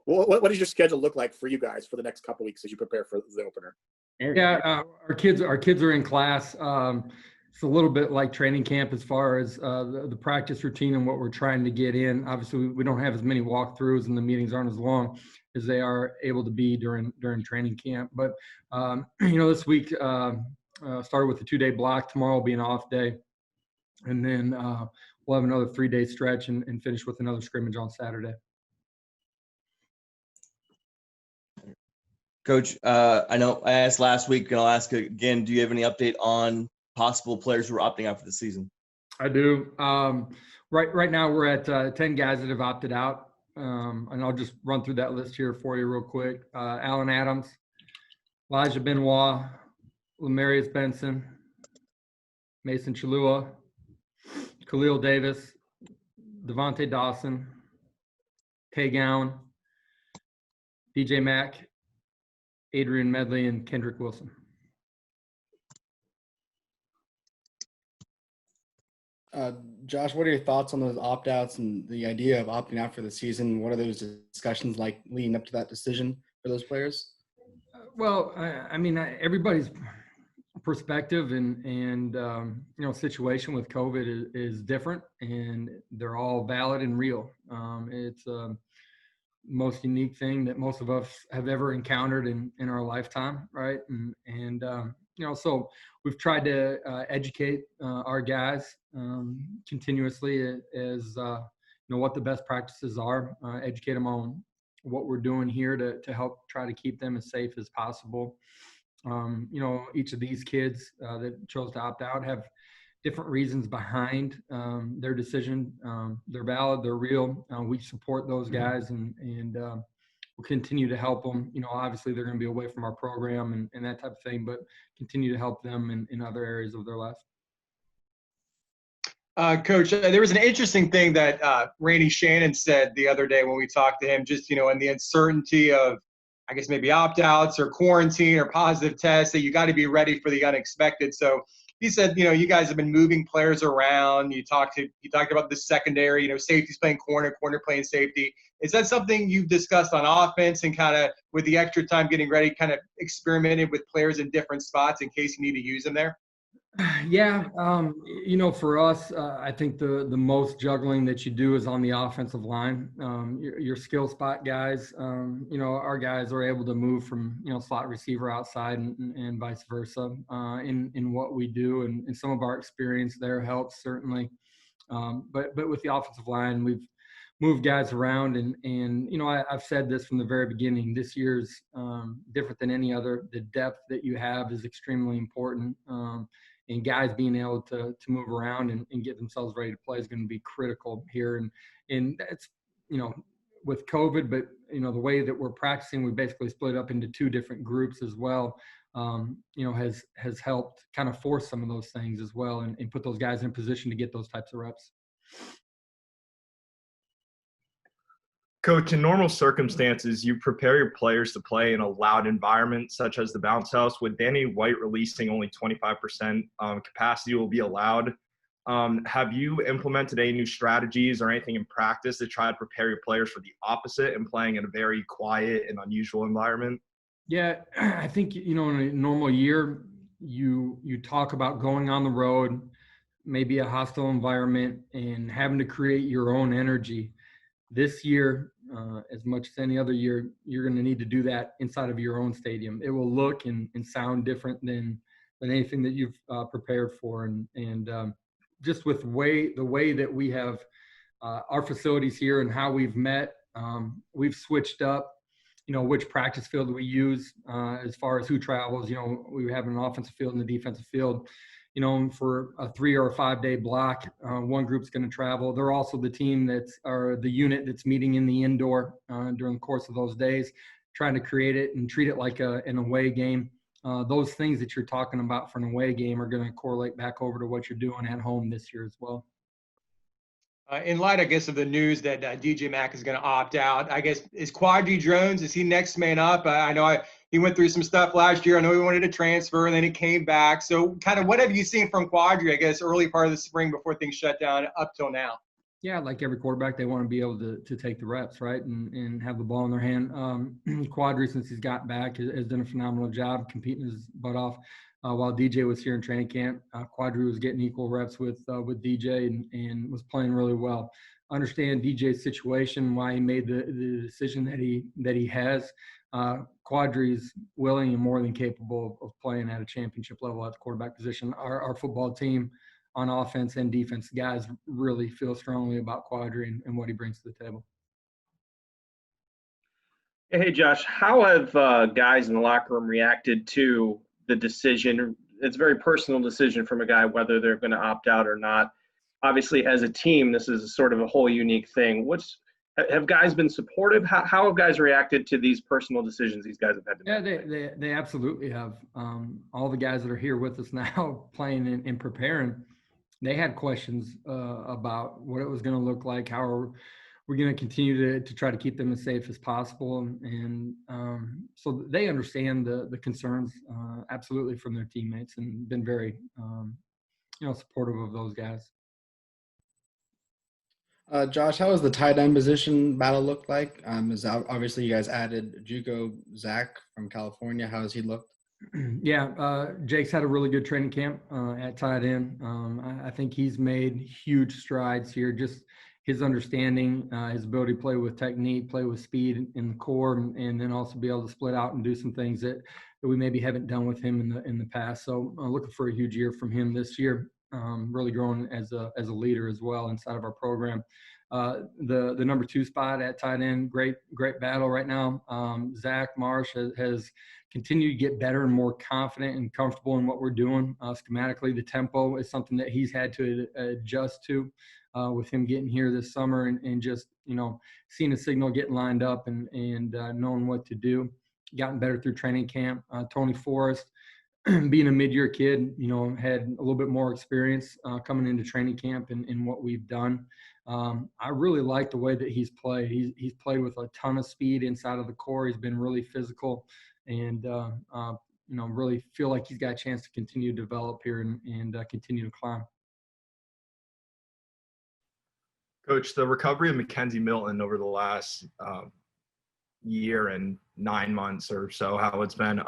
Well, what does your schedule look like for you guys for the next couple weeks as you prepare for the opener? Yeah, our kids are in class. It's a little bit like training camp as far as the practice routine and what we're trying to get in. Obviously, we don't have as many walkthroughs and the meetings aren't as long as they are able to be during training camp. But this week started with a 2-day block. Tomorrow will be an off day, and then we'll have another 3-day stretch and finish with another scrimmage on Saturday. Coach, I know I asked last week, and I'll ask again. Do you have any update on possible players who are opting out for the season? I do. Right now we're at 10 guys that have opted out, and I'll just run through that list here for you real quick. Alan Adams, Elijah Benoit, Lamarius Benson, Mason Chalua, Khalil Davis, Devontae Dawson, Tay Gowan, DJ Mack, Adrian Medley, and Kendrick Wilson. Josh, what are your thoughts on those opt-outs and the idea of opting out for the season? What are those discussions like leading up to that decision for those players? Well, I mean, everybody's perspective and situation with COVID is different, and they're all valid and real. It's most unique thing that most of us have ever encountered in our lifetime, right? And so we've tried to educate our guys continuously as what the best practices are, educate them on what we're doing here to help try to keep them as safe as possible. Each of these kids that chose to opt out have different reasons behind their decision. They're valid, they're real. We support those guys and we'll continue to help them. Obviously they're going to be away from our program and that type of thing, but continue to help them in other areas of their life. Coach, there was an interesting thing that Randy Shannon said the other day when we talked to him, just, in the uncertainty of, I guess, maybe opt-outs or quarantine or positive tests, that you got to be ready for the unexpected. So he said, you guys have been moving players around. You talked about the secondary, safety's playing corner playing safety. Is that something you've discussed on offense and kind of with the extra time getting ready, kind of experimented with players in different spots in case you need to use them there? Yeah. For us, I think the most juggling that you do is on the offensive line. Your skill spot guys, our guys are able to move from, slot receiver outside and vice versa in what we do. And some of our experience there helps certainly. But with the offensive line, we've moved guys around and I've said this from the very beginning, this year's different than any other. The depth that you have is extremely important. And guys being able to move around and get themselves ready to play is going to be critical here. And that's, with COVID, but, the way that we're practicing, we basically split up into 2 different groups as well, has helped kind of force some of those things as well and put those guys in position to get those types of reps. Coach, in normal circumstances, you prepare your players to play in a loud environment such as the bounce house. With Danny White releasing only 25% capacity will be allowed, have you implemented any new strategies or anything in practice to try to prepare your players for the opposite and playing in a very quiet and unusual environment? Yeah, I think, in a normal year, you talk about going on the road, maybe a hostile environment, and having to create your own energy. This year, as much as any other year, you're going to need to do that inside of your own stadium. It will look and sound different than anything that you've prepared for. And just with the way that we have our facilities here and how we've met, we've switched up, which practice field we use as far as who travels. We have an offensive field and a defensive field. For a 3 or a 5 day block, one group's going to travel. They're also the team the unit that's meeting in the indoor during the course of those days, trying to create it and treat it like an away game. Those things that you're talking about for an away game are going to correlate back over to what you're doing at home this year as well. In light, I guess, of the news that DJ Mack is going to opt out, I guess, is Quadri Jones, is he next man up? I know he went through some stuff last year. I know he wanted to transfer, and then he came back. So kind of what have you seen from Quadri, I guess, early part of the spring before things shut down up till now? Yeah, like every quarterback, they want to be able to take the reps, right, and have the ball in their hand. Quadri, since he's got back, has done a phenomenal job competing his butt off. While DJ was here in training camp, Quadri was getting equal reps with DJ and was playing really well. Understand DJ's situation, why he made the decision that he has. Quadri's willing and more than capable of playing at a championship level at the quarterback position. Our football team, on offense and defense, guys really feel strongly about Quadri and what he brings to the table. Hey, Josh, how have guys in the locker room reacted to the decision? It's a very personal decision from a guy whether they're going to opt out or not. Obviously, as a team, this is sort of a whole unique thing. Have guys been supportive? How have guys reacted to these personal decisions these guys have had to make? Yeah, they absolutely have. All the guys that are here with us now playing and preparing, they had questions about what it was going to look like, how we're going to continue to try to keep them as safe as possible. And so they understand the concerns absolutely from their teammates and been very, supportive of those guys. Josh, how has the tight end position battle looked like? Obviously you guys added JUCO Zach from California. How has he looked? Yeah, Jake's had a really good training camp at tight end. I think he's made huge strides here. Just his understanding, his ability to play with technique, play with speed in the core, and then also be able to split out and do some things that we maybe haven't done with him in the past. So looking for a huge year from him this year. Really growing as a leader as well inside of our program. The number 2 spot at tight end, great battle right now. Zach Marsh has continued to get better and more confident and comfortable in what we're doing schematically. The tempo is something that he's had to adjust to with him getting here this summer and just seeing a signal, getting lined up and knowing what to do. Gotten better through training camp. Tony Forrest, being a mid-year kid, had a little bit more experience coming into training camp and what we've done. I really like the way that he's played. He's played with a ton of speed inside of the core. He's been really physical and, really feel like he's got a chance to continue to develop here and continue to climb. Coach, the recovery of Mackenzie Melton over the last year and 9 months or so, how it's been,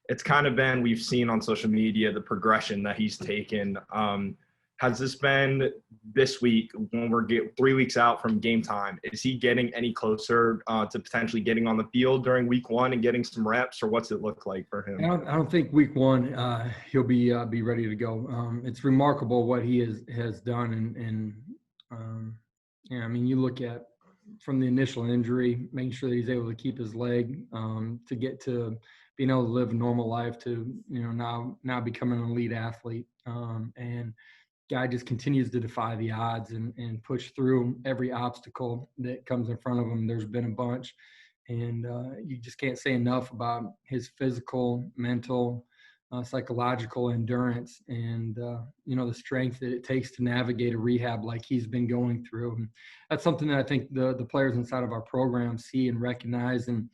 it's kind of been, we've seen on social media, the progression that he's taken. Has this been this week when we're 3 weeks out from game time? Is he getting any closer to potentially getting on the field during week 1 and getting some reps, or what's it look like for him? I don't think week 1 he'll be ready to go. It's remarkable what he has done. You look at from the initial injury, making sure that he's able to keep his leg to get to being able to live a normal life to, now becoming an elite athlete. And guy just continues to defy the odds and push through every obstacle that comes in front of him. There's been a bunch. And you just can't say enough about his physical, mental, psychological endurance and, the strength that it takes to navigate a rehab like he's been going through. And that's something that I think the players inside of our program see and recognize and,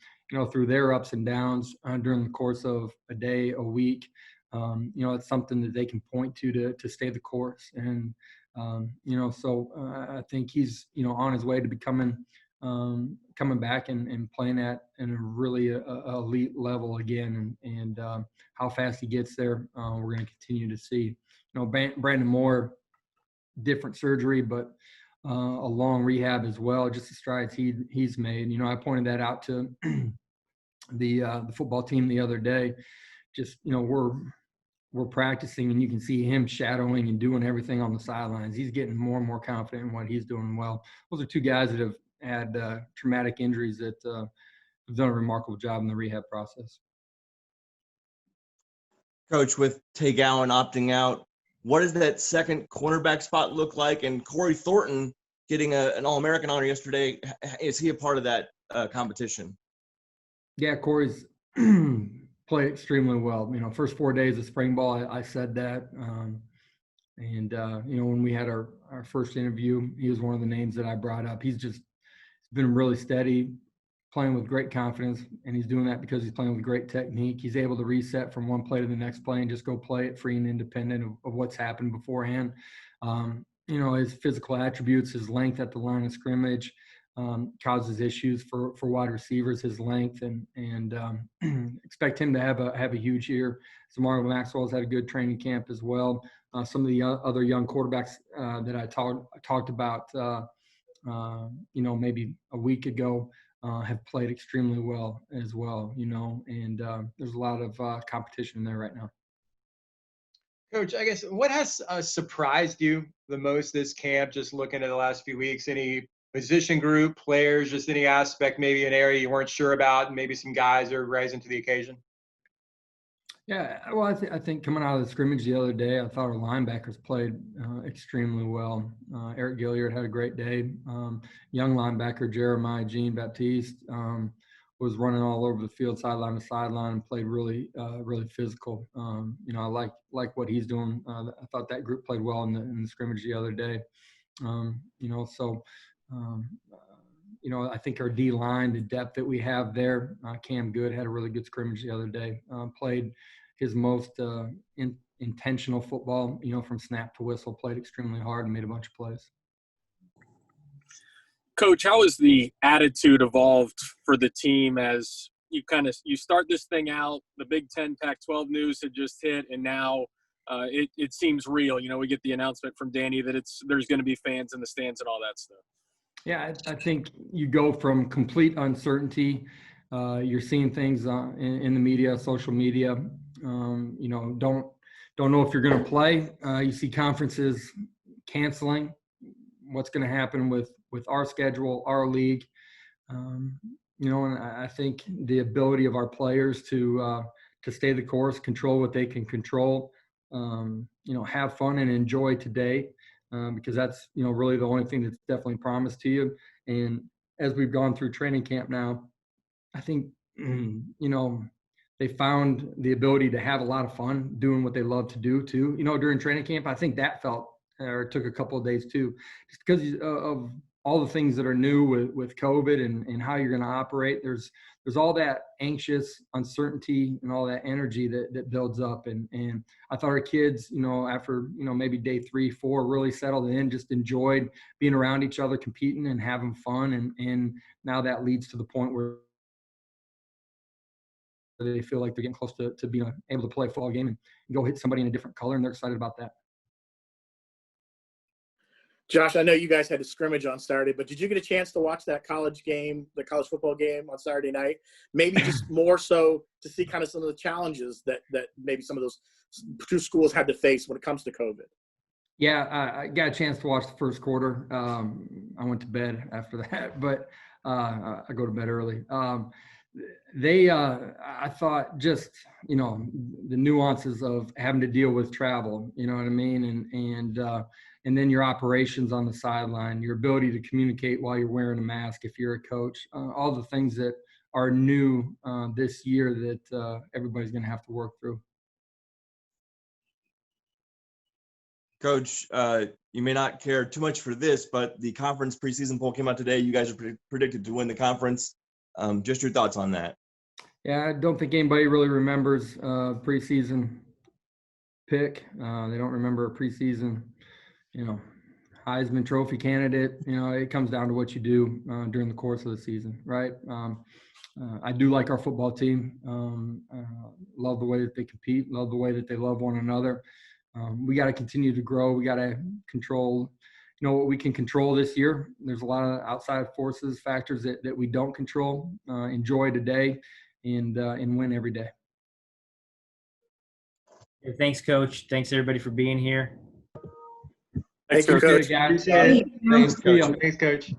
through their ups and downs during the course of a day, a week. It's something that they can point to stay the course. And, so I think he's, on his way to becoming, coming back and playing in a really elite level again. And how fast he gets there, we're going to continue to see. Brandon Moore, different surgery, but a long rehab as well, just the strides he's made. I pointed that out to the football team the other day. Just, we're practicing and you can see him shadowing and doing everything on the sidelines. He's getting more and more confident in what he's doing well. Those are 2 guys that have had traumatic injuries that have done a remarkable job in the rehab process. Coach, with Tay Gowan opting out, what does that second cornerback spot look like? And Corey Thornton getting an All-American honor yesterday, is he a part of that competition? Yeah, Corey's played extremely well. First 4 days of spring ball, I said that. When we had our first interview, he was one of the names that I brought up. He's been really steady, playing with great confidence, and he's doing that because he's playing with great technique. He's able to reset from one play to the next play and just go play it free and independent of what's happened beforehand. his physical attributes, his length at the line of scrimmage, causes issues for wide receivers, his length, and expect him to have a huge year. Zamaro Maxwell's had a good training camp as well. Some of the other young quarterbacks that I talked about, maybe a week ago, have played extremely well as well, and there's a lot of competition there right now. Coach, I guess what has surprised you the most this camp, just looking at the last few weeks? Any position group, players, just any aspect, maybe an area you weren't sure about, and maybe some guys are rising to the occasion? Yeah, well, I think coming out of the scrimmage the other day, I thought our linebackers played extremely well. Eric Gilliard had a great day. Young linebacker Jeremiah Jean-Baptiste was running all over the field, sideline to sideline, and played really physical. I like what he's doing. I thought that group played well in the scrimmage the other day. I think our D-line, the depth that we have there, Cam Good had a really good scrimmage the other day. Played his most intentional football, from snap to whistle, played extremely hard and made a bunch of plays. Coach, how has the attitude evolved for the team as you start this thing out? The Big Ten Pac-12 news had just hit, and now it seems real. We get the announcement from Danny that there's going to be fans in the stands and all that stuff. Yeah, I think you go from complete uncertainty. You're seeing things in the media, social media. Don't know if you're going to play. You see conferences canceling. What's going to happen with our schedule, our league? And I think the ability of our players to stay the course, control what they can control, have fun and enjoy today. Because that's, really the only thing that's definitely promised to you. And as we've gone through training camp now, I think, they found the ability to have a lot of fun doing what they love to do too. During training camp, I think that took a couple of days too, just because of all the things that are new with COVID and how you're going to operate. There's all that anxious uncertainty and all that energy that builds up. And I thought our kids, after, maybe day 3, 4 really settled in, just enjoyed being around each other, competing and having fun. And now that leads to the point where they feel like they're getting close to being able to play a football game and go hit somebody in a different color. And they're excited about that. Josh, I know you guys had a scrimmage on Saturday, but did you get a chance to watch that college game, the college football game on Saturday night? Maybe just more so to see kind of some of the challenges that maybe some of those two schools had to face when it comes to COVID. Yeah, I got a chance to watch the first quarter. I went to bed after that, but I go to bed early. I thought just, the nuances of having to deal with travel, you know what I mean? And then your operations on the sideline, your ability to communicate while you're wearing a mask if you're a coach, all the things that are new this year that everybody's going to have to work through. Coach, you may not care too much for this, but the conference preseason poll came out today. You guys are predicted to win the conference. Just your thoughts on that. Yeah, I don't think anybody really remembers preseason pick. They don't remember a preseason, Heisman Trophy candidate. It comes down to what you do during the course of the season, right? I do like our football team. Love the way that they compete. Love the way that they love one another. We got to continue to grow. We got to control, what we can control this year. There's a lot of outside forces, factors that we don't control. Enjoy today and win every day. Thanks, Coach. Thanks, everybody, for being here. Thank you, Coach. Appreciate it. Thanks, Coach. Thanks, Coach.